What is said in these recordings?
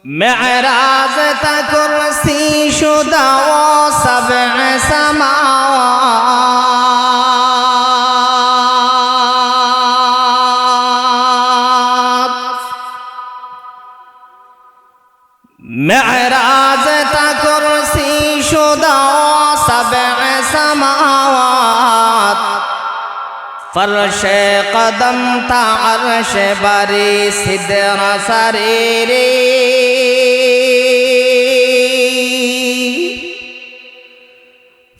मेराज तक कुर्सी शुदा वो सबअ समावात मेराज तक कुर्सी शुदा वो सबअ समावात फर्श कदम ता अर्श बरी सिदर सरीरी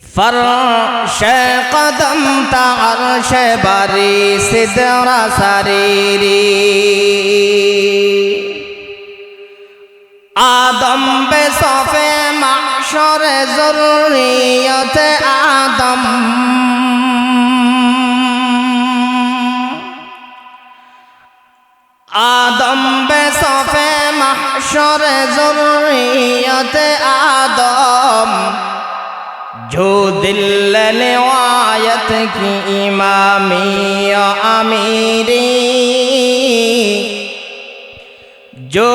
फर्श कदम ता अर्श बरी सिदर सरीरी आदम बे सोफे महशर ज़ुर्रियत आदम आदम बे सोफे महशर ज़ुर्रियत आदम जो दिल रिवायत की इमामी अमीरी जो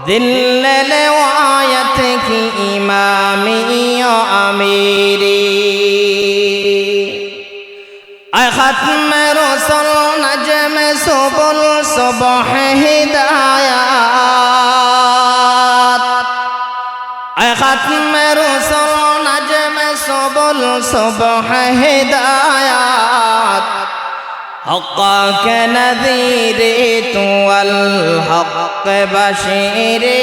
दिल रिवायत की इमामी अमीरी खत्म रसूल नजम सुबुल सुबह हिदायत खत्म रसूल नजम सुबुल सुबह हिदायत हक़्क़ के नज़ीरे तू अल हक़्क़ बशीरे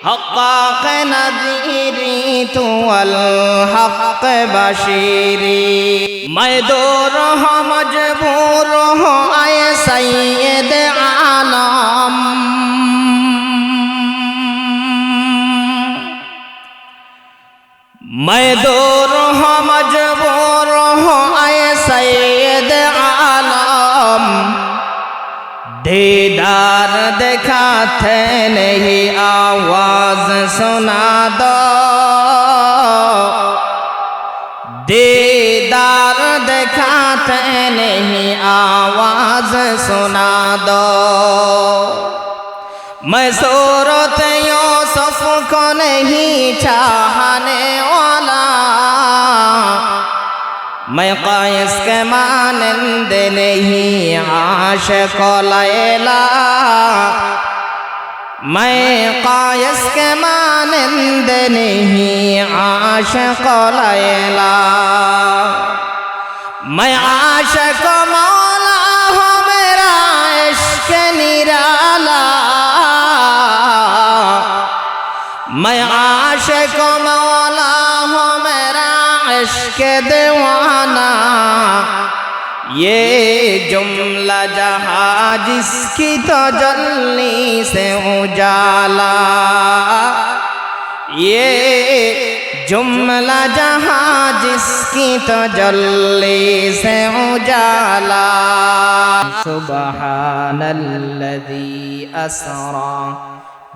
हक़्क़ के नज़ीरे तू अल हक़्क़ बशीरे मैं दूर हो मजबूर हो आए सैयद आलम मैं दूर हो मजबूर हो आए सैयद आलम दीदार दिखाते नहीं आवाज सुना दो दीदार दिखाते नहीं आवाज सुना दो मैं सूरत यूसुफ को नहीं चाहने वाला मैं क़ैस के मानंद नहीं आशिक़ लैला मैं क़ैस के मानंद नहीं आशिक़ लैला मैं आशिक़ मौला हूँ मेरा इश्क़ निराला मैं आशिक़ मौला हूँ मेरा इश्क़ दीवाना ये जुमला जहाँ जिसकी तजल्ली से उजाला ये जुमला जहाँ जिसकी तजल्ली से उजाला सुब्हानल्लज़ी अस्रा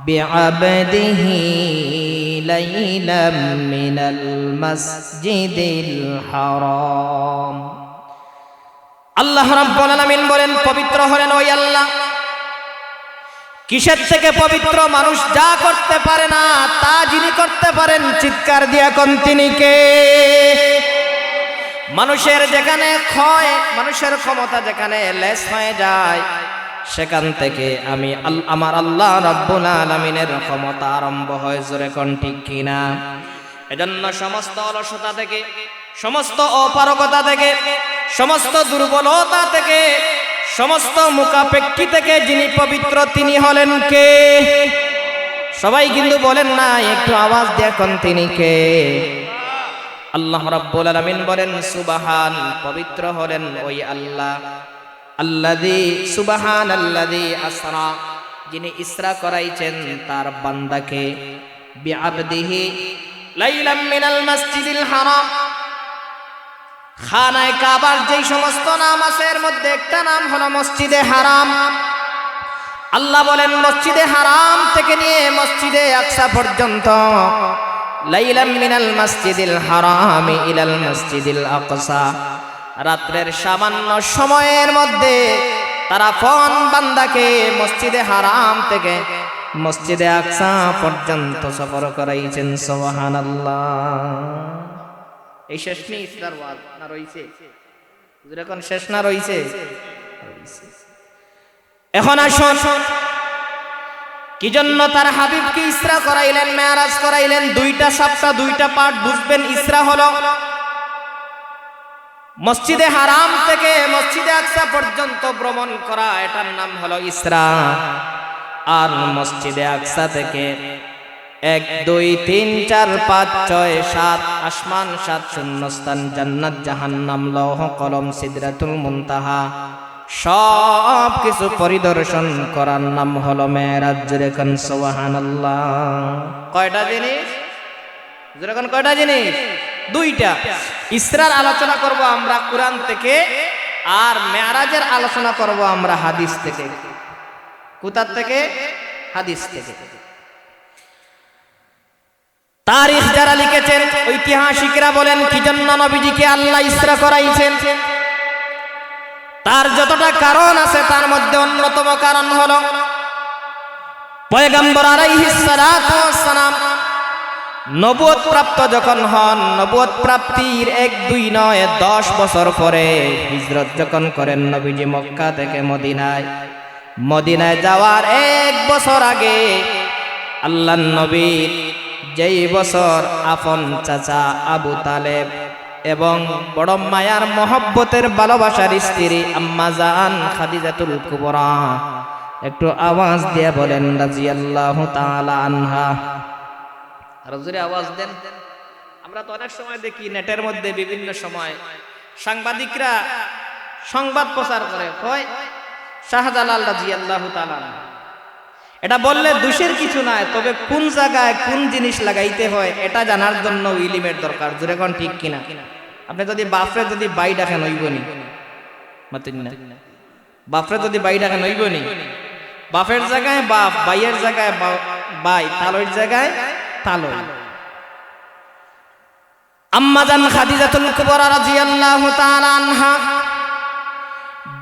बिअब्दिही लैलन मिनल मस्जिदिल हराम আল্লাহ রাব্বুল আলামিন বলেন পবিত্র হলেন ওই আল্লাহ কিসের থেকে পবিত্র মানুষ যা করতে পারে না তা যিনি করতে পারেন চিৎকার দিয়া কোন তিনি কে মানুষের যেখানে ক্ষয় মানুষের ক্ষমতা যেখানে লেস হয়ে যায় সেখান থেকে আমি আমার আল্লাহ রাব্বুল আলামিনের ক্ষমতা আরম্ভ হয় জোরে কোন ঠিক কিনা এজন্য সমস্ত অলসতা থেকে সমস্ত অপারগতা থেকে সমস্ত দুর্বলতা থেকে সমস্ত মুখাপেক্ষী থেকে যিনি পবিত্র তিনি হলেন কে সবাই কিন্তু বলেন না একটু আওয়াজ দিয়ে কোন তিনি কে আল্লাহ রাব্বুল আলামিন বলেন সুবহান পবিত্র হলেন ওই আল্লাহ আল্লাযী সুবহানাল্লাযী আসরা যিনি ইসরা করাইছেন তার বান্দাকে বিআবদিহি লাইলাম মিনাল মসজিদিল হারাম খানায়ে কাবার যেই সমস্ত নাম আছে এর মধ্যে একটা নাম হলো মসজিদে হারাম আল্লাহ বলেন মসজিদে হারাম থেকে নিয়ে মসজিদে আকসা পর্যন্ত লাইলাম মিনাল মসজিদিল হারাম ইলাল মসজিদিল আকসা রাতের সামান্য সময়ের মধ্যে তারা ফন বান্দাকে মসজিদে হারাম থেকে মসজিদে আকসা পর্যন্ত সফর করাইছেন। সুবহানাল্লাহ। এই শেষ নি ইসরার ওয়াজ না রইছে? এখন শেষ না রইছে? এখন আসুন, কি জন্য তার হাবিবকে ইসরা করাইলেন, মেরাজ করাইলেন? দুইটা সপ্তাহ, দুইটা পার্ট বুঝবেন। ইসরা হলো মসজিদে হারাম থেকে মসজিদে আকসা পর্যন্ত ভ্রমণ করা, এটার নাম হলো ইসরা। আর মসজিদে আকসা থেকে 1 2 3 4 5 6 7 আসমান, 7 শূন্যস্থান, জান্নাত, জাহান্নাম, লৌহ কলম, সিদরাতুল মুনতাহা সব কিছু পরিদর্শন করার নাম হলো মেরাজ। যেরকম সুবহানাল্লাহ। কয়টা জিনিস? যেরকম কয়টা জিনিস? দুইটা। ইসরার আলোচনা করব আমরা কোরআন থেকে, আর মেরাজের আলোচনা করব আমরা হাদিস থেকে। কোথা থেকে? হাদিস থেকে। তারিখ যারা লিখেছেন, ঐতিহাসিকরা বলেন কি জন্য নবীজিকে আল্লাহ ইসরা করাইছেন। তার যতটা কারণ আছে তার মধ্যে অন্যতম কারণ হলো পয়গম্বর আলাইহিস সালাতু ওয়াস সালাম নবুয়ত প্রাপ্ত যখন হন, নবুয়ত প্রাপ্তির 1 2 নয় 10 বছর পরে হিজরত যখন করেন নবীজি মক্কা থেকে মদিনায়, মদিনায় যাওয়ার 1 বছর আগে আল্লাহর নবী যেই বছর আপন চাচা আবু তালেব এবং বড় মায়ার মহব্বতের ভালোবাসার স্ত্রী আম্মা জান খাদিজাতুল কুবরা, একটু আওয়াজ দিয়ে বলেন রাদিয়াল্লাহু তাআলা আনহা। আর জোরে আওয়াজ দেন। আমরা তো অনেক সময় দেখি নেটের মধ্যে বিভিন্ন সময় সাংবাদিকরা সংবাদ প্রচার করে, কয় শাহজালাল রাদিয়াল্লাহু তাআলা। এটা বললে দোষের কিছু নাই, তবে কোন জায়গায় কোন জিনিস লাগাইতে হয় এটা জানার জন্য ইলমের দরকার। জোরে কোন ঠিক কিনা? আপনি যদি বাপরে যদি বাই ডাকেন হইবনি, মাতিন না। বাপরে যদি বাই ডাকেন হইবনি, বাপের জায়গায় বাপ, বাইয়ের জায়গায় বাই, তালইর জায়গায় তালই। আম্মা জান খাদিজাতুল কুবরা রাদিয়াল্লাহু তাআলা আনহা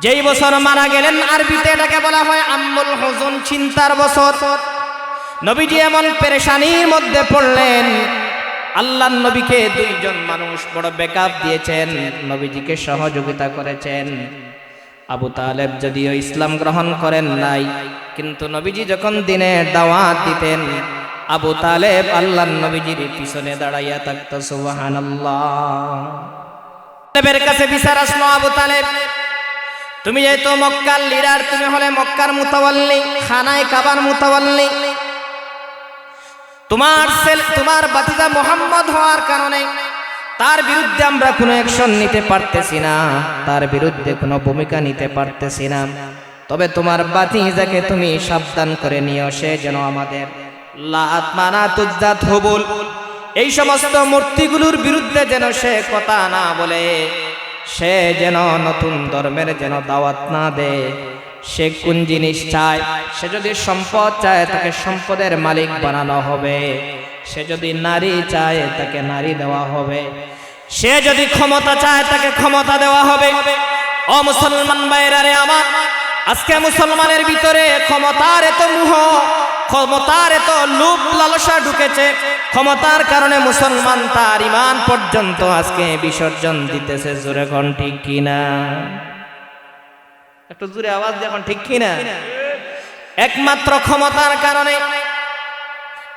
যেই বছর মারা গেলেন, আরবিতে এটাকে বলা হয় আম্মুল হুজুন, চিন্তার বছর। নবীজি এমন পেরেশানির মধ্যে পড়লেন, আল্লাহর নবীকে 2 জন মানুষ বড় ব্যাকআপ দিয়েছেন, নবীজিকে সহযোগিতা করেছেন। আবু তালেব যদিও ইসলাম গ্রহণ করেন নাই, কিন্তু নবীজি যখন দিনের দাওয়াত দিতেন আবু তালেব আল্লাহর নবীজির পিছনে দাঁড়াইয়া থাকতো। সুবহানাল্লাহ। তালেবের কাছে বিচার আসলো, আবু তালেব তুমি যেহেতু মক্কার লিডার, তুমি হলে মক্কার মুতাওয়াল্লি, খানায় কাবার মুতাওয়াল্লি, তোমার বাতিজা মুহাম্মদ হওয়ার কারণে তার বিরুদ্ধে আমরা কোনো অ্যাকশন নিতে পারতেছি না, তার বিরুদ্ধে কোনো ভূমিকা নিতে পারতেছি না। তবে তোমার বাতিজাকে তুমি সাবধান করে নিও, সে যেন আমাদের লাত, মানাত, উজ্জাত, হুবল এই সমস্ত মূর্তিগুলোর বিরুদ্ধে যেন সে কথা না বলে, সে যেন নতুন ধর্মের যেন দাওয়াত না দেয়। সে কোন জিনিস চায়? সে যদি সম্পদ চায় তাকে সম্পদের মালিক বানানো হবে, সে যদি নারী চায় তাকে নারী দেওয়া হবে, সে যদি ক্ষমতা চায় তাকে ক্ষমতা দেওয়া হবে। ও মুসলমান ভাইরা রে আমার, আজকে মুসলমানের ভিতরে ক্ষমতার এত মোহ, ক্ষমতার এত লোভ লালসা ঢুকেছে, ক্ষমতার কারণে মুসলমান তার ঈমান পর্যন্ত আজকে বিসর্জন দিতেছে। জোরে কোন ঠিক কিনা? একটু জোরে আওয়াজ দিয়ে কোন ঠিক কিনা? একমাত্র ক্ষমতার কারণে।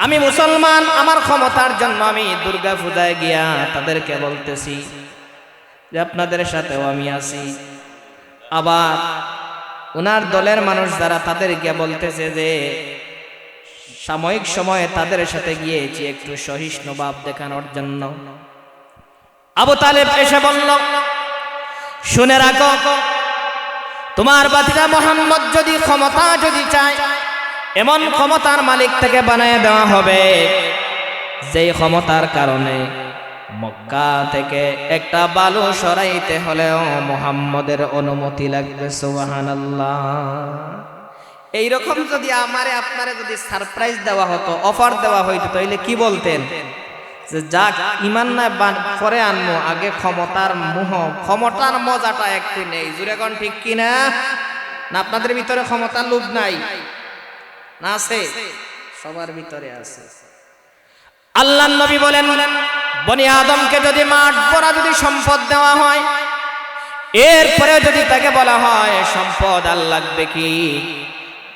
আমি মুসলমান, আমার ক্ষমতার জন্য আমি দুর্গা পূজায় গিয়া তাদেরকে বলতেছি যে আপনাদের সাথেও আমি আছি। আবার ওনার দলের মানুষ যারা তাদের গিয়া বলতেছে যে সাময়িক সময়ে তাদের সাথে গিয়েছি একটু সহিষ্ণু ভাব দেখানোর জন্য। আবু তালেব এসে বলল, শুনে রাখো, তোমার বাতিজা মুহাম্মদ যদি ক্ষমতা যদি চায়, এমন ক্ষমতার মালিক থেকে বানায় দেওয়া হবে যেই ক্ষমতার কারণে মক্কা থেকে একটা বালু সরাইতে হলেও মুহাম্মদের অনুমতি লাগবে। সুবহানাল্লাহ। এইরকম যদি আমারে আপনারে যদি সারপ্রাইজ দেওয়া হতো, অফার দেওয়া হইতো, তাইলে কি বলতেন? যে যাক, ইমান না পরে আনবো, আগে ক্ষমতার মোহ, ক্ষমতার মজাটা একটু নেই। জুড়ে কোন ঠিক কিনা? না আপনাদের ভিতরে ক্ষমতার লোভ নাই? না আছে? সবার ভিতরে আছে। আল্লাহর নবী বলেন, বনি আদমকে যদি মাঠ ভরা যদি সম্পদ দেওয়া হয়, এরপরে যদি তাকে বলা হয় সম্পদ আর লাগবে কি,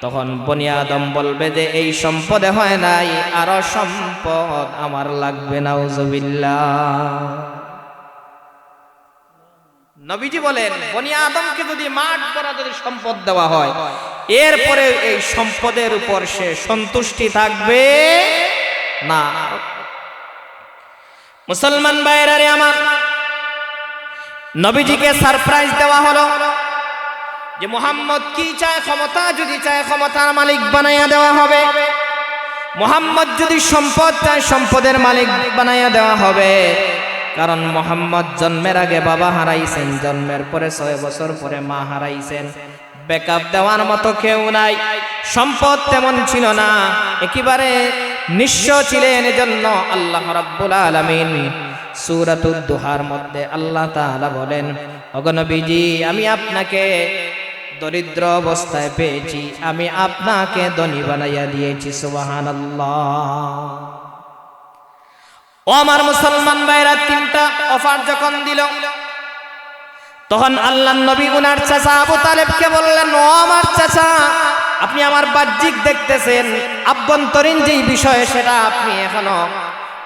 তখন বনি আদম বলবে যে এই সম্পদে হয় নাই, আরো সম্পদ আমার লাগবে। নাউজুবিল্লাহ। নবীজি বলেন, বনি আদমকে যদি মাঠ ভরা যদি সম্পদ দেওয়া হয়, এরপরে এই সম্পদের উপর সে সন্তুষ্টি থাকবে না। মুসলমান ভাইরা রে আমার, নবীজিকে সারপ্রাইজ দেওয়া হলো যে মুহাম্মদ কি চায়, ক্ষমতা যদি চায় ক্ষমতার মালিক বানাইয়া দেওয়া হবে, মুহাম্মদ যদি সম্পদ চায় সম্পদের মালিক বানাইয়া দেওয়া হবে। কারণ মুহাম্মদ জন্মের আগে বাবা হারাইছেন, জন্মের পরে 6 বছর পরে মা হারাইছেন, ব্যাকআপ দেওয়ার মতো কেউ নাই, সম্পদ তেমন ছিল না, একেবারে নিঃস্ব ছিলেন। এজন্য আল্লাহ রাব্বুল আলামিন সূরাতুদ দুহার মধ্যে আল্লাহ তাআলা বলেন, ওগো নবীজি আমি আপনাকে দরিদ্র অবস্থায় পেয়েছি, আমি আপনাকে ধনী বানাইয়া দিয়েছি। সুবহানাল্লাহ। ও আমার মুসলমান ভাইরা, 3টা অফার যখন দিল, তখন আল্লাহর নবী উনার চাচা আবু তালেবকে বললেন, ও আমার চাচা, আপনি আমার বাহ্যিক দেখতেছেন, আভ্যন্তরীণ যেই বিষয় সেটা আপনি এখনো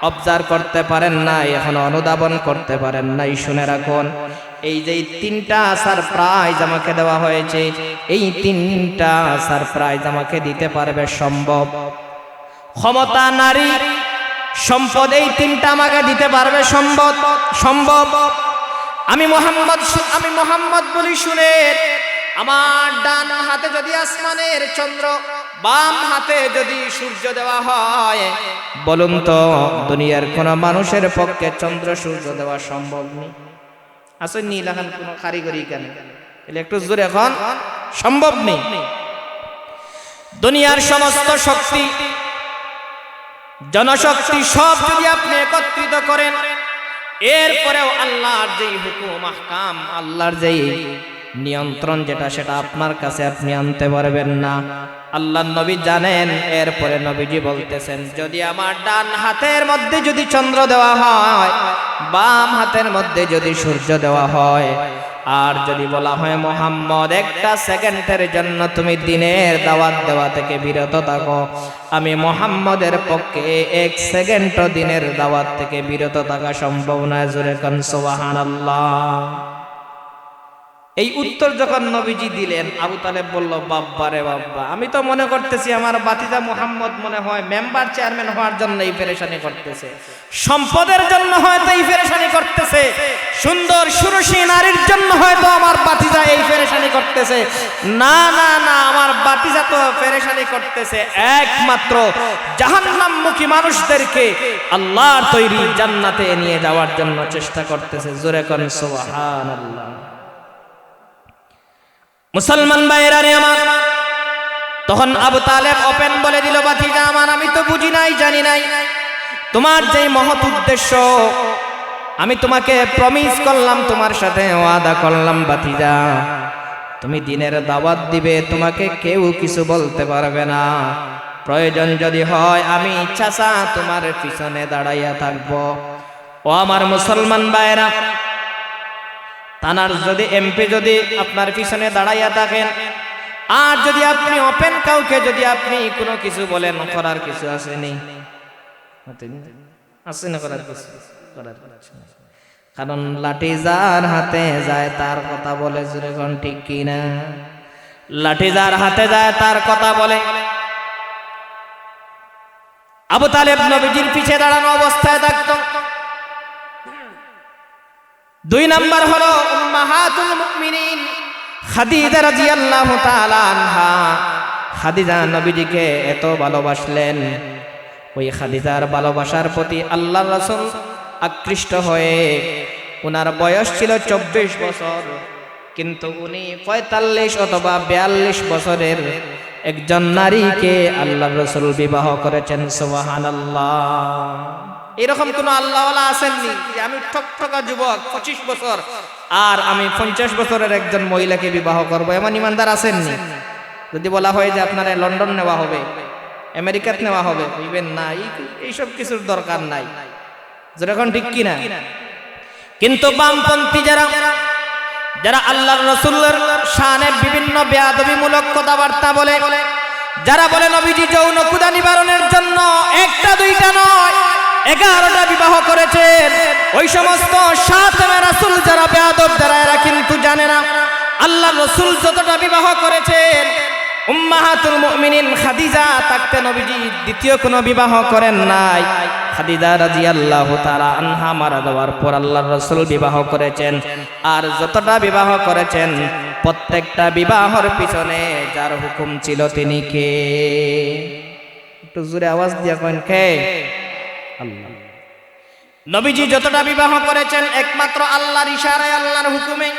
অবজার্ভ করতে পারেন নাই, এখনো অনুধাবন করতে পারেন নাই। শুনে রাখুন, এই যে 3টা সারপ্রাইজ আমাকে দেওয়া হয়েছে, এই 3টা সারপ্রাইজ আমাকে দিতে পারবে সম্ভব? ক্ষমতা, নারী, সম্পদ, এই 3টা আমাকে দিতে পারবে সম্ভব? আমি মোহাম্মদ বলি শুনেন, আমার ডান হাতে যদি আসমানের চন্দ্র, বাম হাতে যদি সূর্য দেওয়া হয়, বলুন তো দুনিয়ার কোন মানুষের পক্ষে চন্দ্র সূর্য দেওয়া সম্ভব নেই? আসলে নীলাখান কোন কারিগরি কেন, একটু জোরে এখন, সম্ভব নেই। দুনিয়ার সমস্ত শক্তি, জনশক্তি সব যদি আপনি একত্রিত করেন, এরপরেও আল্লাহর যেই হুকুম আহকাম, আল্লাহর যেই নিয়ন্ত্রণ যেটা, সেটা আপনার কাছে আপনি আনতে পারবেন না। আল্লাহর নবী জানেন। এরপরে নবীজি বলতেছেন, যদি আমার ডান হাতের মধ্যে যদি চন্দ্র দেওয়া হয়, বাম হাতের মধ্যে যদি সূর্য দেওয়া হয়, আর যদি বলা হয় মুহাম্মদ 1টা সেকেন্ডের জন্য তুমি দিনের দাওয়াত দেওয়া থেকে বিরত থাকো, আমি মুহাম্মদের পক্ষে 1 সেকেন্ডও দিনের দাওয়াত থেকে বিরত থাকা সম্ভব নয়। জোরে কোন সুবহানাল্লাহ। এই উত্তর যখন নবীজি দিলেন, আবু তালেব বলল, বাব্বা রে বাব্বা, আমি তো মনে করতেছি আমার বাতিজা মুহাম্মদ মনে হয় মেম্বার চেয়ারম্যান হওয়ার জন্য এই পেরেশানি করতেছে, সম্পদের জন্য হয়তো এই পেরেশানি করতেছে, সুন্দর সুরসী নারীর জন্য হয়তো আমার বাতিজা এই পেরেশানি করতেছে। না না না, আমার বাতিজা তো পেরেশানি করতেছে একমাত্র জাহান্নামমুখী মানুষদেরকে আল্লাহর তৈরি জান্নাতে নিয়ে যাওয়ার জন্য চেষ্টা করতেছে। জোরে কোন সুবহানাল্লাহ। মুসলমান ভাইরা রে আমার, তখন আবু তালেব ওপেন বলে দিল, বাতিজা আমার, আমি তো বুঝি নাই, জানি নাই তোমার যে মহৎ উদ্দেশ্য, আমি তোমাকে প্রমিস করলাম, তোমার সাথে ওয়াদা করলাম বাতিজা, তুমি দিনের দাওয়াত দিবে, তোমাকে কেউ কিছু বলতে পারবে না, প্রয়োজন যদি হয় আমি চাচা তোমার পিছনে দাঁড়াইয়া থাকবো। ও আমার মুসলমান ভাইরা, থানার যদি এমপি যদি আপনার পিছনে দাঁড়াইয়া থাকেন, আর যদি আপনি ওপেন কাউকে যদি আপনি কোনো কিছু বলেন, করার কিছু আসেনি, আছে না করার কিছু, কারণ লাঠি যার হাতে যায় তার কথা বলে। জোরে কোন ঠিক কিনা? লাঠি যার হাতে যায় তার কথা বলে। আবু তালেব নবীজির পিছে দাঁড়ানো অবস্থায় থাকতো। 2 নাম্বার হলো উম্মাহাতুল মুমিনিন খাদিজা রাদিয়াল্লাহু তাআলা আনহা। খাদিজা নবীজিকে এত ভালোবাসলেন, ওই খাদিজার ভালোবাসার প্রতি আল্লাহর রাসূল আকৃষ্ট হয়ে, ওনার বয়স ছিল 24 বছর, কিন্তু উনি 45 অথবা 42 বছরের একজন নারীকে আল্লাহর রাসূল বিবাহ করেছেন। সুবহানাল্লাহ। এরকম কোন আল্লাহওয়ালা আসেননি যে আমি ঠকঠকা যুবক 25 বছর আর আমি 50 বছরের একজন মহিলাকে বিবাহ করব, এমন ইমানদার আসেননি? যদি বলা হয় যে আপনারা লন্ডন নেওয়া হবে, আমেরিকাতে নেওয়া হবে, হইবেন না, এইসব কিছুর দরকার নাই। যেরকম ঠিক কিনা? কিন্তু বামপন্থী যারা আল্লাহর রাসূলের শানে বিভিন্ন বেয়াদবিমূলক কথাবার্তা বলে, যারা বলে নবীজি যৌন ক্ষুধা নিবারণের জন্য একটা দুইটা নয় 11টা বিবাহ করেছেন, ওই সমস্ত শাতমে রাসূল যারা বেয়াদব, যারা এরা কিন্তু জানে না আল্লাহর রাসূল যতটা বিবাহ করেছেন, উম্মাহাতুল মুমিনিন খাদিজা থাকতে নবীজি দ্বিতীয় কোনো বিবাহ করেন নাই। খাদিজা রাদিয়াল্লাহু তাআলা আনহা মারা যাওয়ার পর আল্লাহর রাসূল বিবাহ করেছেন। আর যতটা বিবাহ করেছেন প্রত্যেকটা বিবাহের পিছনে যার হুকুম ছিল তিনি কে? একটু জোরে আওয়াজ দিয়া কইন কে? আল্লাহ। নবীজি যতটা বিবাহ করেছেন একমাত্র আল্লাহর ইশারায়, আল্লাহর হুকুমে।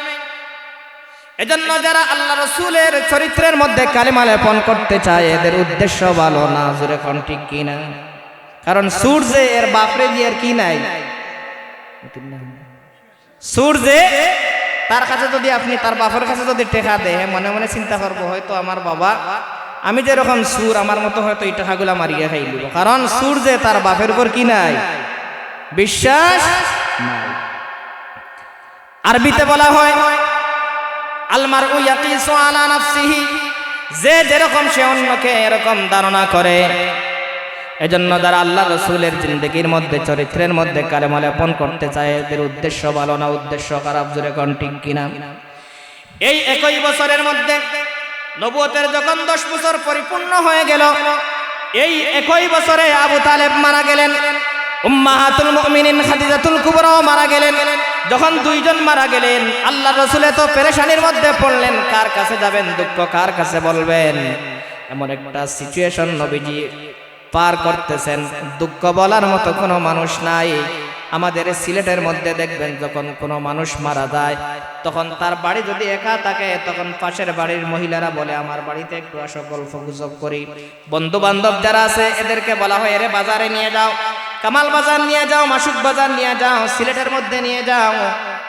এজন্য যারা আল্লাহ রাসূলের চরিত্রের মধ্যে কালিমা লেপন করতে চায় এদের উদ্দেশ্য ভালো না। জোরে কোন ঠিক কিনা? কারণ সূর্যে এর বাপরে দিয়ে কি নাই, সূর্যে তার কাছে যদি আপনি তার বাপের কাছে যদি টেকা দেয়, মনে মনে চিন্তা করবো হয়তো আমার বাবা, আমি যেরকম সুর আমার মতো হয়তো এই টাকাগুলা মারিয়া খাই দিব। কারণ সূর্যে তার বাপের উপর কি নাই, বিশ্বাস নাই। আরবিতে বলা হয় আলমারউ ইয়াকিসু আলা নাফসিহি, যে যেরকম সে অন্যকে এরকম ধারণা করে। এজন্য যারা আল্লাহ রাসূলের জিন্দেগির মধ্যে চরিত্রের মধ্যে কালেমা লেপন করতে চায় এদের উদ্দেশ্য ভালো না, উদ্দেশ্য খারাপ। জোরে কোন ঠিক কিনা? এই 21 বছরের মধ্যে নবুয়তের যখন 10 বছর পরিপূর্ণ হয়ে গেল, এই 21 বছরে আবু তালেব মারা গেলেন, উম্মাহাতুল মুমিনিন খাদিজাতুল কুবরাও মারা গেলেন। যখন দুইজন মারা গেলেন আল্লাহর রাসূল তো পেরেশানির মধ্যে পড়লেন, কার কাছে যাবেন, দুঃখ কার কাছে বলবেন? এমন একটা সিচুয়েশন নবীজি পার করতেছেন, দুঃখ বলার মতো কোনো মানুষ নাই। আমাদের সিলেটের মধ্যে দেখবেন যখন কোনো মানুষ মারা যায় তখন তার বাড়ি যদি একা থাকে তখন পাশের বাড়ির মহিলারা বলে আমার বাড়িতে একটু আসো, গল্প গুজব করি। বন্ধু বান্ধব যারা আছে এদেরকে বলা হয় এরে বাজারে নিয়ে যাও, কামাল বাজার নিয়ে যাও, মাসুক বাজার নিয়ে যাও, সিলেটের মধ্যে নিয়ে যাও,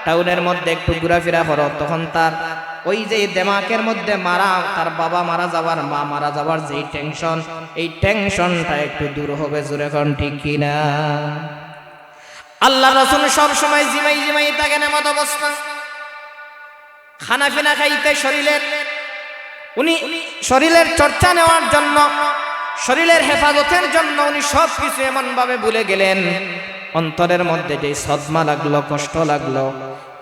টাউনের মধ্যে একটু ঘোরাফেরা করো। তখন তার ওই যে দেমাকের মধ্যে মারা, তার বাবা মারা যাওয়ার, মা মারা যাওয়ার যে টেনশন, এই টেনশনটা একটু দূর হবে। জোরে কোন ঠিক কিনা? আল্লাহ রাসূল সব সময় জিমাই জিমাই থাকেন এমত অবস্থা, খানা পিনা খাইতে উনি শরীরের চর্চা নেওয়ার জন্য, শরীরের হেফাজতের জন্য উনি সব কিছু এমন ভাবে ভুলে গেলেন। অন্তরের মধ্যে যে সদমা লাগলো, কষ্ট লাগলো,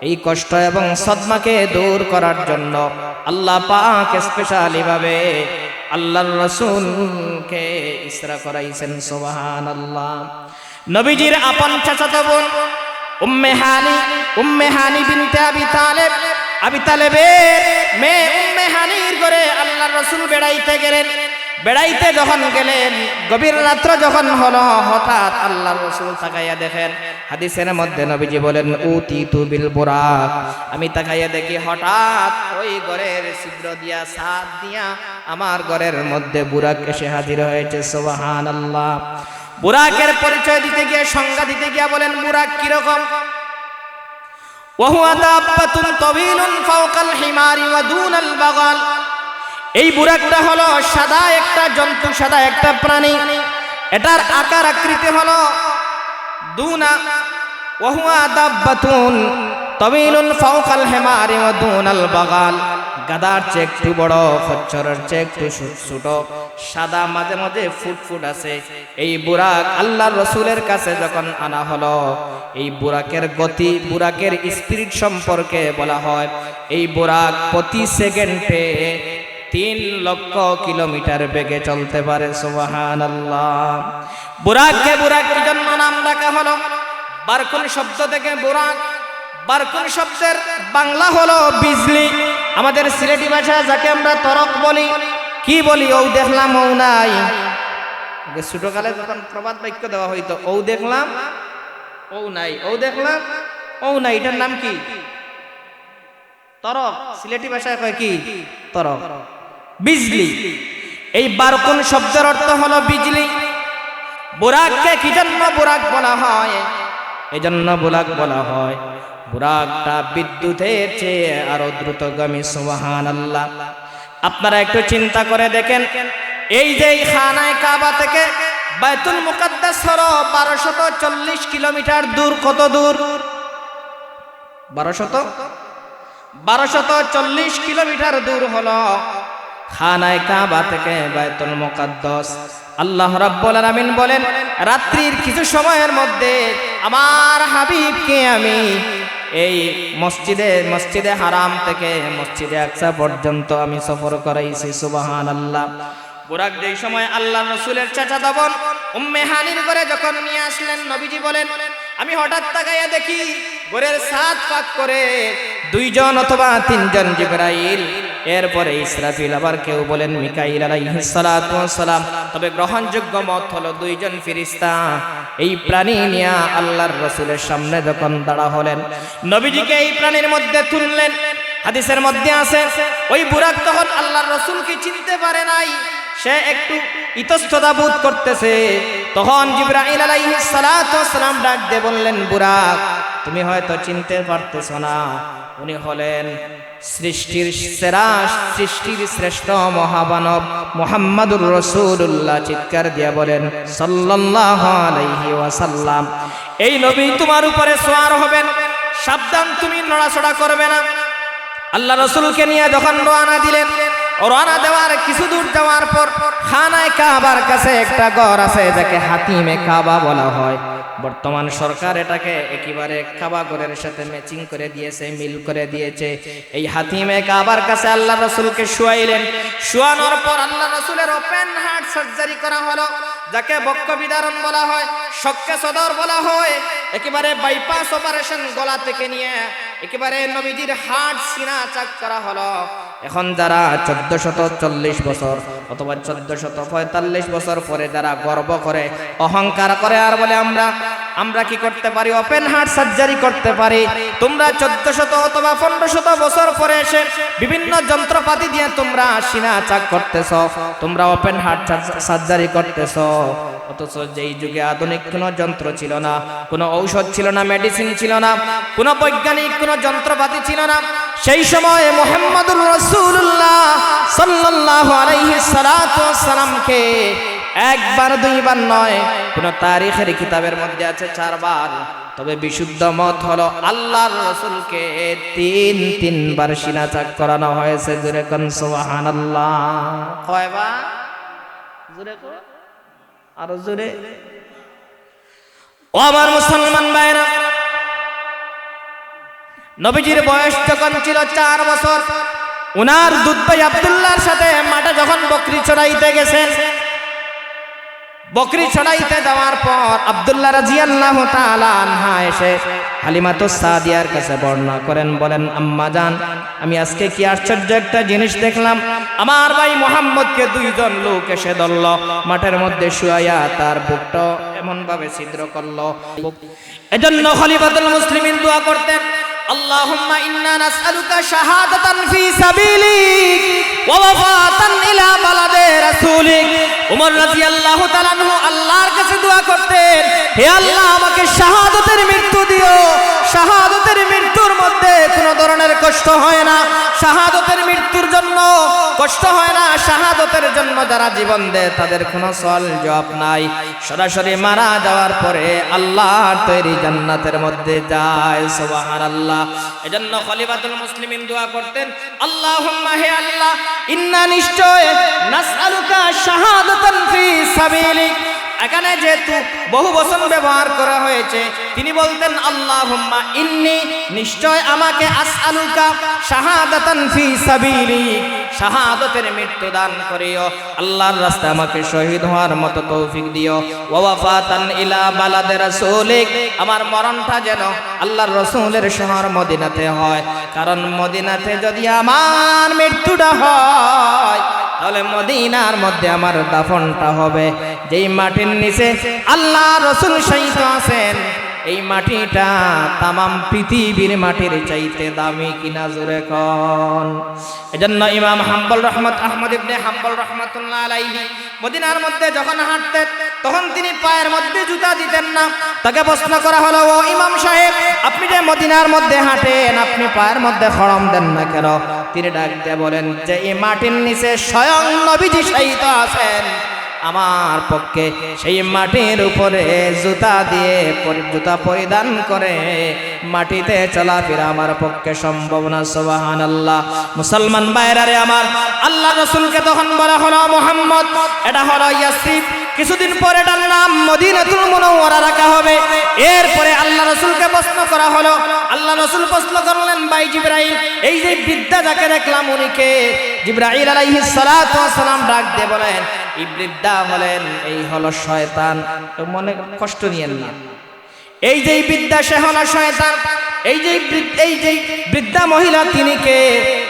এই কষ্ট এবং সদমাকে দূর করার জন্য আল্লাহ পাক স্পেশালি ভাবে আল্লাহর রাসূলকে ইসরা করাইছেন। সুবহানাল্লাহ। নবীজির আপন চাচাতো বোন উম্মে হানি বিনতে আবি তালেবের মেয়ে উম্মে হানির ঘরে আল্লাহর রাসূল বেড়াইতে গেলেন। বেড়াইতে যখন গেলেন, গভীর রাত্র যখন হলো, হঠাৎ আল্লাহর রাসূল তাকাইয়া দেখেন, হাদিসের মধ্যে নবীজি বলেন উতিতু বিল বুরাক, আমি তাকাইয়া দেখি হঠাৎ ওই ঘরের ছিদ্র দিয়া, ছাদ দিয়া আমার ঘরের মধ্যে বুরাক এসে হাজির হয়েছে। সুবহানাল্লাহ। বুরাকের পরিচয় দিতে গিয়ে, সংজ্ঞা দিতে গিয়ে বলেন বুরাক কিরকম? ওয়াহুয়া দাব্বাতুন তাওয়ীলুন ফাওকাল হিমারি ওয়া দুনাল বাগাল। এই বুরাকটা হলো সাদা একটা জন্তু, সাদা একটা প্রাণী। এটার আকার আকৃতি হলো দুনা, ওয়াহুয়া দাব্বাতুন তাওয়ীলুন ফাওকাল হিমারি ওয়া দুনাল বাগাল। গাদার চেয়ে একটু বড়, খচ্চরের চেয়ে একটু ছোট, সাদা, মাঝে মাঝে ফুটফুট আছে। এই বুরাক আল্লাহর রাসূলের কাছে যখন আনা হলো, এই বুরাকের গতি, বুরাকের স্পিরিট সম্পর্কে বলা হয় এই বুরাক প্রতি সেকেন্ডে 3 লক্ষ কিলোমিটার বেগে চলতে পারে। সুবহানাল্লাহ। বুরাককে বুরাক কি জন্য নাম রাখা হলো? বারকুন শব্দ থেকে বুরাক, বারকুন শব্দের বাংলা হলো বিজলি। আমাদের সিলেটি ভাষায় যাকে আমরা তরক বলি, কি বলি? ও দেখলাম ও নাই। ছোটকালে যখন প্রবাদ বাক্য দেওয়া হইতো, ও দেখলাম ও নাই, ও দেখলাম ও নাই, এটার নাম কি? তরক। সিলেটি ভাষায় কয় কি? তরক, বিজলি। এই বারকুন শব্দের অর্থ হলো বিজলি। বুরাককে কি জন্য বুরাক বলা হয়? এই জন্য বুরাক বলা হয়, বুরাকটা বিদ্যুতের চেয়ে আরো দ্রুতগামী। সুবহানাল্লাহ। আপনারা একটু চিন্তা করে দেখেন, এই যে খানায়ে কাবা থেকে বাইতুল মুকাদ্দাস হলো 1240 কিলোমিটার দূর। কত দূর? 1240 কিলোমিটার দূর হলো খানায়ে কাবা থেকে বাইতুল মুকাদ্দাস। আল্লাহ রাব্বুল আলামিন বলেন, রাত্রির কিছু সময়ের মধ্যে আমার হাবিবকে আমি এই মসজিদে হারাম থেকে মসজিদে আকসা পর্যন্ত আমি সফর করাইছি। সুবহানাল্লাহ। বুরাক যেই সময় আল্লাহ রাসূলের চাচাতো বোন উম্মে হানির ঘরে যখন নিয়ে আসলেন, নবীজি বলেন, আমি হঠাৎ তাকাইয়া দেখি ঘরের ছাদ ফাঁক করে 2 জন অথবা 3 জন জিবরাইল, এরপরে ইসরাফিল, আবার কেউ বলেন মিকাইল আলাইহিস সালাতু ওয়াস সালাম। তবে গ্রহণযোগ্য মত হলো 2 জন ফেরেশতা এই প্রাণী নিয়ে আল্লাহর রাসূলের সামনে যখন দাঁড়া হলেন, নবীজিকে এই প্রাণীর মধ্যে তুললেন। হাদিসের মধ্যে আছে, ওই বুরাক তখন আল্লাহর রাসূলকে চিনতে পারে নাই, সে একটু ইতস্ততা বোধ করতেছে। তখন জিবরাইল আলাইহিস সালাতু ওয়াস সালাম ডাক দিয়ে বললেন, বুরাক, তুমি হয়তো চিনতে পারতেছো না, উনি হলেন সৃষ্টির সেরা, সৃষ্টির শ্রেষ্ঠ মহামানব মুহাম্মাদুর রাসূলুল্লাহ। চিৎকার দিয়ে বলেন সাল্লাল্লাহু আলাইহি ওয়াসাল্লাম। এই নবী তোমার উপরে সওয়ার হবেন, সাবধান, তুমি নড়াচড়া করবে না। আল্লাহ রাসূলকে নিয়ে যখন রওনা দিলেন, রওনা দেওয়ার কিছু দূর যাওয়ার পর খানায়ে কাবার কাছে একটা ঘর আছে যাকে হাতিমে কাবা বলা হয়। বর্তমান সরকার এটাকে একেবারে কাবা ঘরের সাথে ম্যাচিং করে দিয়েছে, মিল করে দিয়েছে। এই হাতিমে কাবার কাছে আল্লাহ রাসূলকে শুয়াইলেন। শুয়ানোর পর আল্লাহ রাসূলের ওপেন হার্ট সার্জারি করা হলো, যাকে বক্ষ বিদারণ বলা হয়, শক্কে সদর বলা হয়। একেবারে বাইপাস অপারেশন, গলা থেকে নিয়ে একেবারে নবীজির হার্ট সিনা চাক করা হলো। এখন যারা 1440 বছর অথবা 1445 বছর পরে যারা গর্ব করে, অহংকার করে আর বলে আমরা কি করতে পারি, ওপেন হার্ট সার্জারি করতে পারি, তোমরা 1400 অথবা 1500 বছর পরে এসে বিভিন্ন যন্ত্রপাতি দিয়ে তোমরা সিনা চাক করতেছ, তোমরা ওপেন হার্ট সার্জারি করতেছ। অথচ যেই যুগে আধুনিক কোনো যন্ত্র ছিল না, কোনো ঔষধ ছিল না, মেডিসিন ছিল না, কোনো বৈজ্ঞানিক কোনো যন্ত্রপাতি ছিল না, সেই সময় মুহাম্মাদুর রাসূলুল্লাহ সাল্লাল্লাহু আলাইহি সাল্লাতু ওয়াস সালামকে একবার দুইবার নয়, কোন তারিখের কিতাবের মধ্যে আছে 4 বার। তবে বিশুদ্ধ মত হলো আল্লাহর রাসূলকে 3 বার সিনা চাক করানো হয়েছে। জোরে কোন সুবহানাল্লাহ। কয়বার? জোরে কোন, আরো জোরে। ও আমার মুসলমান ভাইরা, নবীজির বয়স যখন ছিল 4 বছর, উনার দুধ ভাই আব্দুল্লাহর সাথে মাঠে যখন বকরি চড়াইতে গেছেন, বকরি চড়াইতে যাওয়ার পর আব্দুল্লাহ রাদিয়াল্লাহু তাআলা আনহা এসে হালিমাতুস সাদিয়ার কাছে বর্ণনা করেন, বলেন, আম্মা জান, আমি আজকে কি আশ্চর্য একটা জিনিস দেখলাম। আমার ভাই মুহাম্মদকে 2 জন লোক এসে ধরল, মাঠের মধ্যে শুয়াইয়া তার বুকটা এমন ভাবে ছিদ্র করলো। এজন্য খলিফাতুল মুসলিমিন দোয়া করতেন, আল্লাহুম্মা ইন্না নাসআলুকা শাহাদাতান ফি সাবিলিক ওয়া ওয়াফাতান ইলা বালাদে রাসূলিক। ওমর রাদিয়াল্লাহু তাআলা আনহু আল্লাহর কাছে দোয়া করতেন, হে আল্লাহ, আমাকে শাহাদাতের মৃত্যু দিও, শাহাদাতের মৃত্যুর মধ্যে কোনো ধরনের কষ্ট হয় না, শাহাদাতের মৃত্যুর জন্য কষ্ট হয় না, শাহাদাতের জন্য যারা জীবন দেয় তাদের কোনো সওয়াল জবাব নাই, সরাসরি মারা যাওয়ার পরে আল্লাহর তৈরি জান্নাতের মধ্যে যায়। সুবহানাল্লাহ। এজন্য খলিফাতুল মুসলিমিন দোয়া করতেন, আল্লাহুম্মা, হে আল্লাহ, ইন্না, নিশ্চয়, নাসআলুকা শাহাদাতান ফি সাবিলিক। এখানে যেহেতু বহু বচন ব্যবহার করা হয়েছে, তিনি বলতেন, আল্লাহুম্মা ইন্নী, নিশ্চয় আমাকে, আসআলুকা শাহাদাতান ফি সাবিলিক, শাহাদাতের মৃত্যু দান করিও, আল্লাহর রাস্তায় আমাকে শহীদ হওয়ার মতো তৌফিক দিও, ওয়া ওয়াফাতান ইলা বালাদে রাসূলিক, আমার মরণটা যেন আল্লাহর রাসূলের শহর মদিনাতে হয়, কারণ মদিনাতে যদি আমার মৃত্যুটা হয় তাহলে মদিনার মধ্যে আমার দাফনটা হবে। যেই মাটির নিচে আল্লাহ রাসূল শহীদ আছেন, এই মাটিটা তামাম পৃথিবীর মাটির চাইতে দামি কিনা, জোরে কোন। এজন্য ইমাম হাম্বল আহমদ ইবনে হাম্বল রাহমাতুল্লাহ আলাইহি মদিনার মধ্যে যখন হাঁটতেন, তখন তিনি পায়ের মধ্যে জুতা দিতেন না। তাকে প্রশ্ন করা হলো, ও ইমাম সাহেব, আপনি যে মদিনার মধ্যে হাঁটেন, আপনি পায়ের মধ্যে খড়ম দেন না কেন? তিনি ডাক দিয়ে বলেন যে এই মাটির নিচে স্বয়ং নবীজি শায়িত আছেন, আমার পক্ষে সেই মাটির উপরে জুতা দিয়ে জুতা পরিধান করে মাটিতে চলাফেরা আমার পক্ষে সম্ভব না। সুবহানাল্লাহ। মুসলমান ভাইরারে আমার, আল্লাহ রাসূলকে তখন বলা হলো মুহাম্মদ, এটা হলো ইয়াসরিব, কিছুদিন পরে এটার নাম মদিনাতুল মুনাওয়ারা রাখা হবে। এরপরে আল্লাহ রাসূলকে প্রশ্ন করা হলো, আল্লাহ রাসূল প্রশ্ন করলেন, ভাই জিবরাইল, এই যে বৃদ্ধা যাকে দেখলাম উনি কে? জিবরাইল আলাইহিস সালাতু ওয়াস সালাম ডাক দিয়ে বলেন, এই বৃদ্ধা হলেন, এই হলো শয়তান। তো মনে কষ্ট নিয়েন না, এই যে বৃদ্ধা সে হলো শয়তান। এই যে বৃদ্ধা মহিলা তিনি কে?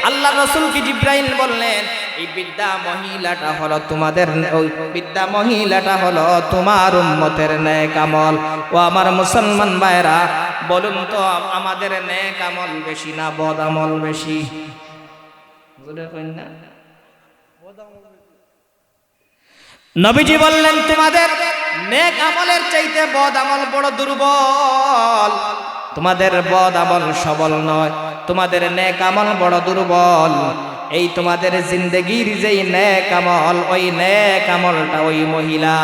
আল্লাহ রাসূল কি জিবরাইল বললেন, এই বৃদ্ধা মহিলাটা হলো তোমাদের, ওই বৃদ্ধা মহিলাটা হলো তোমার উম্মতের নেক আমল। ও আমার মুসলমান ভাইরা, বলুন তো আমাদের নেক আমল বেশি না বদ আমল বেশি? বুঝলে কইন না? নবীজি বললেন, তোমাদের নেক আমলের চাইতে বদ আমল বড় দুর্বল। তোমাদের বদ আমল সবল নয়, তোমাদের নেক আমল বড় দুর্বল। এই তোমাদের জিন্দেগির যেই নেক আমল, ওই নেক আমলটা ওই মহিলা।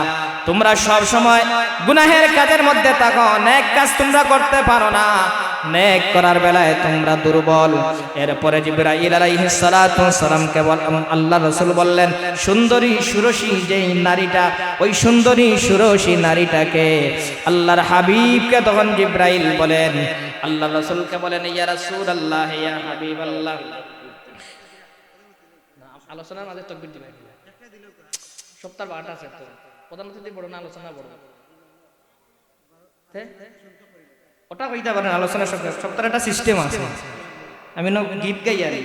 তোমরা সব সময় গুনাহের কাজের মধ্যে থাকো, নেক কাজ তোমরা করতে পারো না, নেক করার বেলায় তোমরা দুর্বল। এরপরে জিবরাইল আলাইহিস সালাতু ওয়াস সালামকে আল্লাহ রাসূল বললেন, সুন্দরী সুরসী যেই নারীটা, ওই সুন্দরী সুরসী নারীটাকে? আল্লাহর হাবিবকে তখন জিবরাইল বলেন, আল্লাহ রাসূলকে বলেন, ইয়া রাসূলুল্লাহ, ইয়া হাবিবাল্লাহ। আলোচনার মাঝে তাকবীর দিবেন, সপ্তাহ 8 আছে তো প্রধান অতিথি বড় না আলোচনা বড়? ওটা কইতে পারেন, আলোচনা সপ্তাহের একটা সিস্টেম আছে। আমি না গীত গাই আর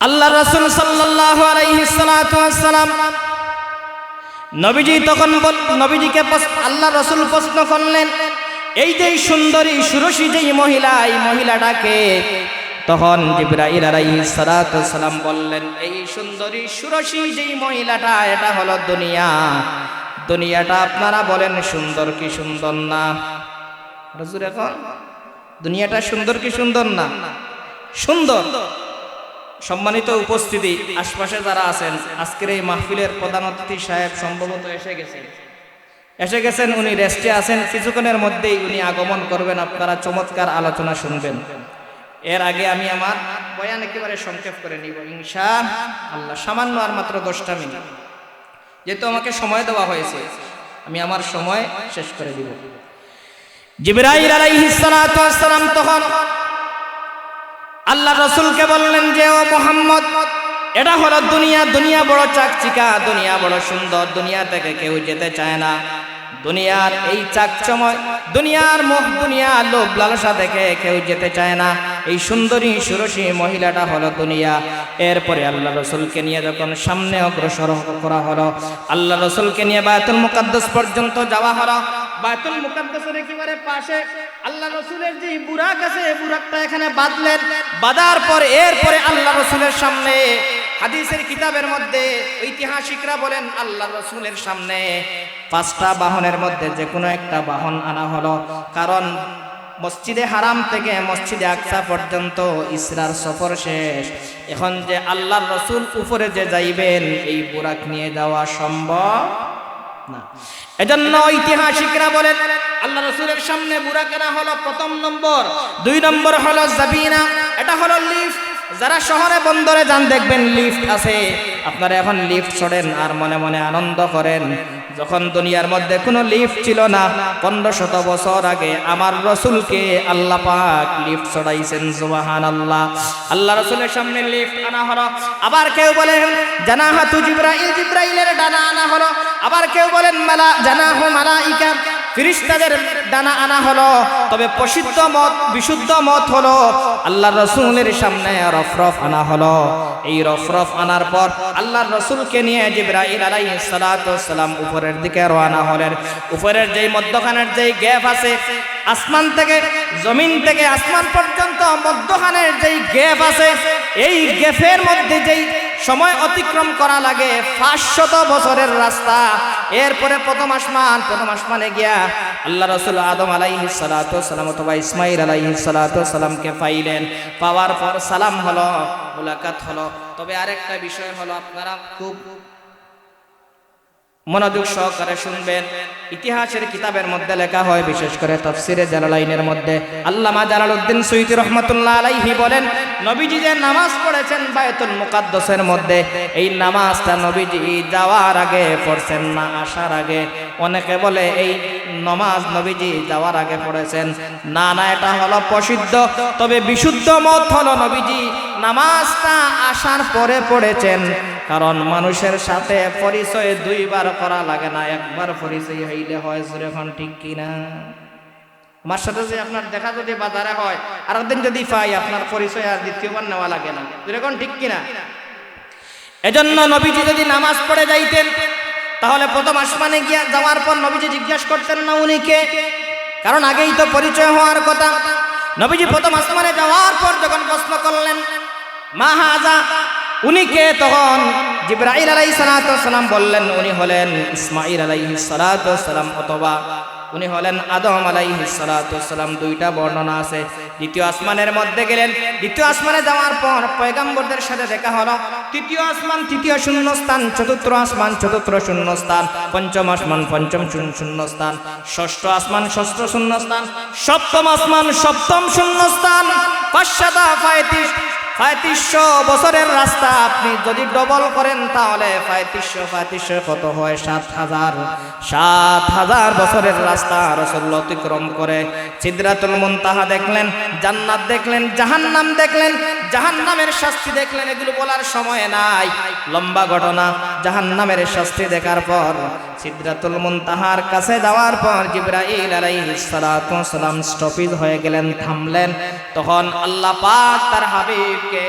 আল্লাহ রাসূল সাল্লাল্লাহু আলাইহি সাল্লাম নবীজি তখন নবীজিকে আল্লাহ রাসূল প্রশ্ন করলেন, এই যে সুন্দরী সুরসী যেই মহিলা, এই মহিলাটাকে? তখন জিবরাইল আলাইহিস সালাতু সালাম বললেন, এই সুন্দরী সুরসী যেই মহিলাটা, এটা হলো দুনিয়া। দুনিয়াটা আপনারা বলেন সুন্দর কি সুন্দর না? হুজুর এখন দুনিয়াটা সুন্দর কি সুন্দর না? সুন্দর। সম্মানিত উপস্থিতি, আশপাশে যারা আছেন, আজকের এই মাহফিলের প্রধান অতিথি সাহেব সম্ভবত এসে গেছেন, উনি রেস্টে আছেন, কিছুক্ষণের মধ্যেই উনি আগমন করবেন, আপনারা চমৎকার আলোচনা শুনবেন। এর আগে আমি আমার বয়ান একেবারে সংক্ষেপ করে নিব ইনশাআল্লাহ, সামান্য আর মাত্র 10টা মিনিট, যেহেতু আমাকে সময় দেওয়া হয়েছে, আমি আমার সময় শেষ করে দিব। জিবরাইল আলাইহিস সালাতু ওয়াস সালাম তখন আল্লাহ রাসূলকে বললেন যে, ও মুহাম্মদ, এটা হলো দুনিয়া। দুনিয়া বড় চাকচিকা, দুনিয়া বড় সুন্দর, দুনিয়া থেকে কেউ যেতে চায় না। দুনিয়ার এই চাকচময়, দুনিয়ার মোহ, দুনিয়ার লোভ লালসা থেকে কেউ যেতে চায় না। এই সুন্দরী সুরসী মহিলাটা হলো দুনিয়া। এরপরে আল্লাহ রাসূলকে নিয়ে যখন সামনে অগ্রসর করা হলো, আল্লাহ রাসূলকে নিয়ে বায়তুল মুকাদ্দাস পর্যন্ত যাওয়া হলো। বায়তুল মুকাদ্দাসের একেবারে পাশে আল্লাহ রাসূলের যে বুরাক আছে, বুরাকটা এখানে বাঁধলেন। বাঁধার পর এরপরে আল্লাহ রাসূলের সামনে, হাদিসের কিতাবের মধ্যে ঐতিহাসিকরা বলেন, আল্লাহ রাসূলের সামনে 5টা বাহনের মধ্যে যে কোনো একটা বাহন আনা হলো। কারণ মসজিদে হারাম থেকে মসজিদে আকসা পর্যন্ত ইসরার সফর শেষ। এখন যে আল্লাহর রাসূল উপরে যে যাইবেন, এই বুরাক নিয়ে যাওয়া সম্ভব না। এজন্য ঐতিহাসিকরা বলেন, আল্লাহ রাসূলের সামনে বুরাক আনা হলো 1 নম্বর। 2 নম্বর হলো জাবিনা, এটা হলো লিফট। যারা শহরে বন্দরে যান দেখবেন লিফট আছে, আপনারা এখন লিফট চড়েন আর মনে মনে আনন্দ করেন। যখন দুনিয়ার মধ্যে কোনো লিফট ছিল না, 1500 বছর আগে আমার রাসূলকে আল্লাহ পাক লিফট চড়াইছেন। সুবহানাল্লাহ। আল্লাহ রাসূলের সামনে লিফট আনা হলো। আবার কেউ বলেন জানাহাতু জিবরাইল, জিবরাইলের ডানা আনা হলো। আবার কেউ বলেন জানাহু মালাইকা, ফেরেশতাদের ডানা আনা হলো। তবে বিশুদ্ধ মত হলো আল্লাহর রাসূলের সামনে রফরফ আনা হলো। এই রফরফ আনার পর আল্লাহর রাসূলকে নিয়ে জিবরাইল আলাইহিস সালাতু ওয়াস সালাম উপরের দিকে রওনা হলেন। উপরের যেই মধ্যখানের যেই গ্যাপ আছে, আসমান থেকে জমিন থেকে আসমান পর্যন্ত মধ্যখানের যেই গ্যাপ আছে, এই গ্যাপের মধ্যে যেই সময় অতিক্রম করা লাগে 500 বছরের রাস্তা। এরপরে প্রথম আসমানে গিয়া আল্লাহ রাসূল আদম আলাইহিস সালাতু ওয়াসসালাম অথবা ইসমাঈল আলাইহিস সালাতু ওয়াসসালামকে পাইলেন। পাওয়ার পর সালাম হলো, মুলাকাত হলো। তবে আরেকটা বিষয় হলো, আপনারা খুব মনোযোগ সহকারে শুনবেন। ইতিহাসের কিতাবের মধ্যে লেখা হয়, বিশেষ করে তাফসিরে জালালাইনের মধ্যে আল্লামা জালালউদ্দিন সুয়ুতী রাহমাতুল্লাহ আলাইহি বলেন, নবীজি যে নামাজ পড়েছেন বায়তুল মুকাদ্দাসের মধ্যে, এই নামাজটা নবীজি যাওয়ার আগে পড়ছেন না আসার আগে। অনেকে বলে এই নামাজ নবীজি যাওয়ার আগে পড়েছেন। না, এটা হলো প্রসিদ্ধ। তবে বিশুদ্ধ মত হলো নবীজি নামাজটা আসার পরে পড়েছেন। কারণ মানুষের সাথে পরিচয় 2 বার করা লাগে না, একবার পরিচয় হইলে হয়। যখন ঠিক কিনা? আমার সাথে যে আপনার দেখা যদি বাজারে হয়, আর একদিন যদি পাই, আপনার পরিচয় আর দ্বিতীয়বার নেওয়া লাগে না। যখন ঠিক কিনা? এজন্য নবীজি যদি নামাজ পড়ে যাইতেন, তাহলে প্রথম আসমানে গিয়া যাওয়ার পর নবীজি জিজ্ঞাসা করতেন না উনি কে, কারণ আগেই তো পরিচয় হওয়ার কথা। নবীজি প্রথম আসমানে যাওয়ার পর যখন প্রশ্ন করলেন মা হাযা, উনি কে, তখন জিবরাইল আলাইহিস সালাতু ওয়াসসালাম বললেন উনি হলেন ইসমাঈল আলাইহিস সালাতু ওয়াসসালাম, অথবা উনি হলেন আদম আলাইহিস সালাতু ওয়াসসালাম। 2টা বর্ণনা আছে। দ্বিতীয় আসমানের মধ্যে গেলেন। দ্বিতীয় আসমানে যাওয়ার পর পয়গম্বরদের সাথে দেখা হলো। তৃতীয় আসমান তৃতীয় শূন্যস্থান, চতুর্থ আসমান চতুর্থ শূন্যস্থান, পঞ্চম আসমান পঞ্চম শূন্যস্থান, ষষ্ঠ আসমান ষষ্ঠ শূন্যস্থান, সপ্তম আসমান সপ্তম শূন্যস্থান। 3500 বছরের রাস্তা আপনি যদি ডবল করেন তাহলে 3500 কত হয়? 7000 বছরের রাস্তা রাসূলুল্লাহ অতিক্রম করে সিদরাতুল মুনতাহা দেখলেন, জান্নাত দেখলেন, জাহান্নাম দেখলেন, জাহান্নামের শাস্তি দেখলেন। এগুলো বলার সময় নাই, লম্বা ঘটনা। জাহান্নামের শাস্তি দেখার পর সিদরাতুল মুনতাহার কাছে যাওয়ার পর জিবরাইল আলাইহিস সালাতু ওয়াসসালাম স্টপেজ হয়ে গেলেন, থামলেন। তখন আল্লাহ পাক তার হাবিবকে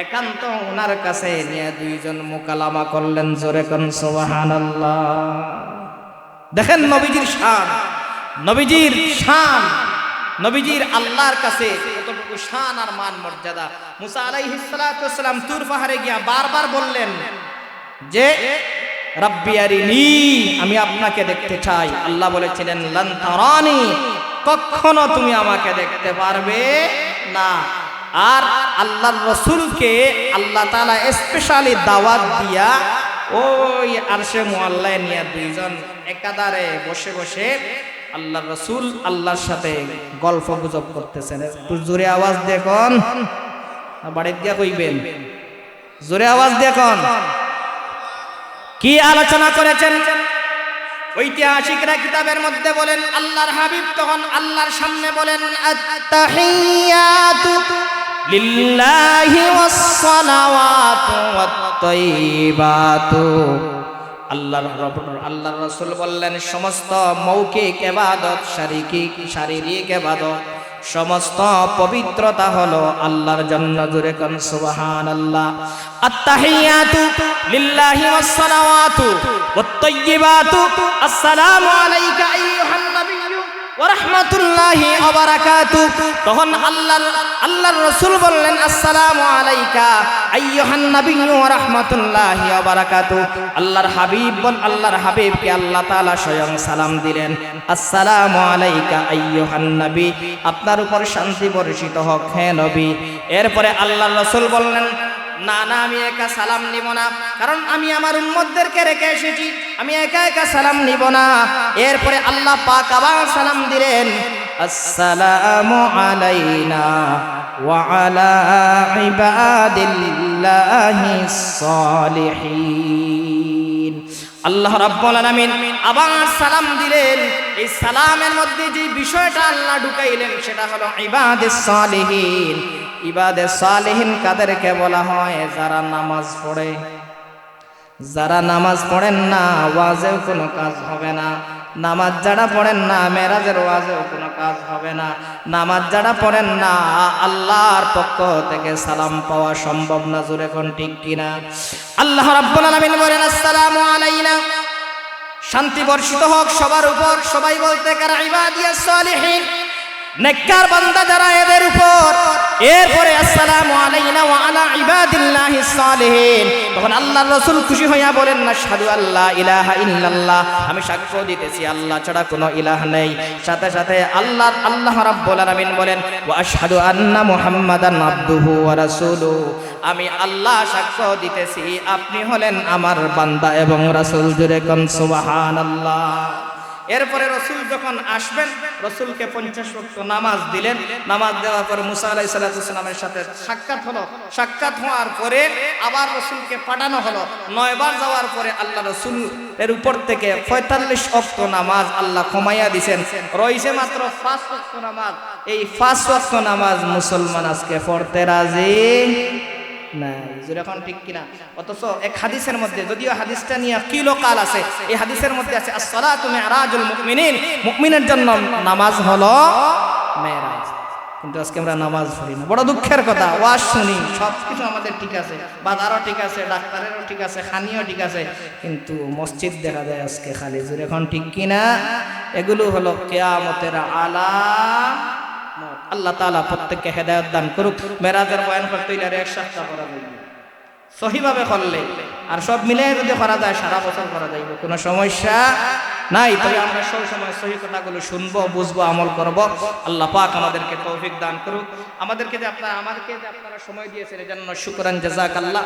একান্ত ওনার কাছে নিয়ে 2 জন মুকালামা করলেন। জোরে কোন সুবহানাল্লাহ। দেখেন নবীজির শান, নবীজির শান, নবীজির আল্লাহর কাছে কতটুকু শান আর মান মর্যাদা। মুসা আলাইহিস সালাতু ওয়াসসালাম তুর পাহাড়ে গিয়া বারবার বললেন যে রাব্বি আরিনি, আমি আপনাকে দেখতে চাই। আল্লাহ বলেছিলেন লান তারানি, কখনো তুমি আমাকে দেখতে পারবে না। আর আল্লাহর রাসূলকে আল্লাহ তাআলা স্পেশালি দাওয়াত দিয়া ওই আরশে মুআল্লায় নিয়ে 2 জন একাধারে বসে বসে আল্লাহর রাসূল আল্লাহর সাথে গল্প গুজব করতেছেন। একটু জোরে আওয়াজ দেখুন, বাড়িতে গিয়া কইবেন, জোরে আওয়াজ দেখুন কি আলোচনা করেছেন। ঐতিহাসিকরা কিতাবের মধ্যে বলেন আল্লাহর হাবিব তখন আল্লাহর সামনে বলেন আত-তাহিয়াতু লিল্লাহি ওয়াস-সালাওয়াতু ওয়াত-তাইয়্যিবাতু। আল্লাহর রাসূল বললেন সমস্ত মৌখিক ইবাদত, শারীরিক ইবাদত, সমস্ত পবিত্রতা হলো আল্লাহর জন্য। জোরে কোন সুবহানাল্লাহ। আত-তাহিয়াতু লিল্লাহি ওয়াস-সালাওয়াতু ওয়াত-তাইয়্যিবাতু, আসসালামু আলাইকা আইয়ুহান নাবিয়্যু ওয়া রাহমাতুল্লাহি ওয়া বারাকাতুহু। তখন আল্লাহর রাসূল বললেন আসসালামু আলাইকা আইয়ুহান নাবিয়্যু ওয়া রাহমাতুল্লাহি ওয়া বারাকাতুহু। আল্লাহর হাবিবকে আল্লাহ তাআলা স্বয়ং সালাম দিলেন, আসসালামু আলাইকা আইয়ুহান নবী, আপনার উপর শান্তি বর্ষিত হোক হে নবী। এরপরে আল্লাহর রাসূল বললেন না, আমি একা সালাম নিব না, কারণ আমি আমার উম্মতদেরকে রেখে এসেছি, আমি একা একা সালাম নিব না। এরপরে আল্লাহ পাক আবার সালাম দিলেন, আসসালামু আলাইনা ওয়া আলা ইবাদিল্লাহিস সালিহিন। আল্লাহ রাব্বুল আলামিন আবার সালাম দিলেন। এই সালামের মধ্যে যে বিষয়টা আল্লাহ ঢুকাইলেন সেটা হলো ইবাদিস সালিহিন। ইবাদে সালিহিন কাদেরকে বলা হয়? যারা নামাজ পড়ে। যারা নামাজ পড়েন না ওয়াজেও কোনো কাজ হবে না। নামাজ যারা পড়েন না মেরাজের ওয়াজেও কোনো কাজ হবে না। নামাজ যারা পড়েন না আল্লাহর পক্ষ থেকে সালাম পাওয়া সম্ভব না। জোরে কোন ঠিক কিনা? আল্লাহ রাব্বুল আলামিন বলেন আসসালামু আলাইনা, শান্তি বর্ষিত হোক সবার উপর। সবাই বলতে কারা? ইবাদিয়াস সালিহিন, নেককার বান্দা যারা, এদের উপর এরপরে আসসালামু আলাইনা ওয়া আলা ইবাদিল্লাহিস সালিহিন, তখন আল্লাহর রাসূল খুশি হইয়া বলেন আশহাদু আল্লা ইলাহা ইল্লাল্লাহ, আমি সাক্ষ্য দিতেছি আল্লাহ ছাড়া কোনো ইলাহ নেই। সাথে সাথে আল্লাহ রাব্বুল আলামিন বলেন ওয়া আশহাদু আন্না মুহাম্মাদান আবদুহু ওয়া রাসূলুহু, আমি আল্লাহ সাক্ষ্য দিতেছি আপনি হলেন আমার বান্দা এবং রাসূল। জোরে কোন সুবহানাল্লাহ। এরপরে রসুল যখন আসবেন, রসুলকে 50 ওয়াক্ত নামাজ দিলেন। নামাজ দেওয়ার পরে মুসা আলাইহিস সালামের সাথে সাক্ষাৎ হলো। সাক্ষাৎ হওয়ার পরে আবার রসুলকে পাঠানো হলো। 9 বার যাওয়ার পরে আল্লাহ রসুলের উপর থেকে 45 ওয়াক্ত নামাজ আল্লাহ কমাইয়া দিয়েছেন। রয়েছে মাত্র 5 ওয়াক্ত নামাজ। এই 5 ওয়াক্ত নামাজ মুসলমান আজকে পড়তে রাজি নাই। যেরকম ঠিক কিনা? অথচ এক হাদিসের মধ্যে, যদিও হাদিসটা নিয়ে কিলোকাল আছে, এই হাদিসের মধ্যে আছে আসসালাতু মিরাজুল মুমিনিন, মুমিনের জন্য নামাজ হলো মেরাজ। কিন্তু আজকে আমরা নামাজ পড়ি না, বড় দুঃখের কথা। ওয়াজ শুনি, সবকিছু আমাদের ঠিক আছে, বাজারও ঠিক আছে, ডাক্তারেরও ঠিক আছে, খানিও ঠিক আছে, কিন্তু মসজিদ দেখা যায় আজকে খালি। যেরকম ঠিক কিনা? এগুলো হলো কিয়ামতের আলামত। আল্লাহ তাআলা প্রত্যেককে হেদায়েত দান করুক। মেরাজের বয়ান করতে হইলে 1 সপ্তাহ করা যাবে সহিভাবে করলে, আর সব মিলে যদি করা যায় সারা বছর করা যাইবে, কোনো সমস্যা নাই। তবে আমরা সব সময় সহি কথাগুলো শুনবো, বুঝবো, আমল করব। আল্লাহ পাক আমাদেরকে তৌফিক দান করুক। আমাদেরকে যে আপনারা সময় দিয়েছেন এজন্য শুকরান জাযাকাল্লাহ।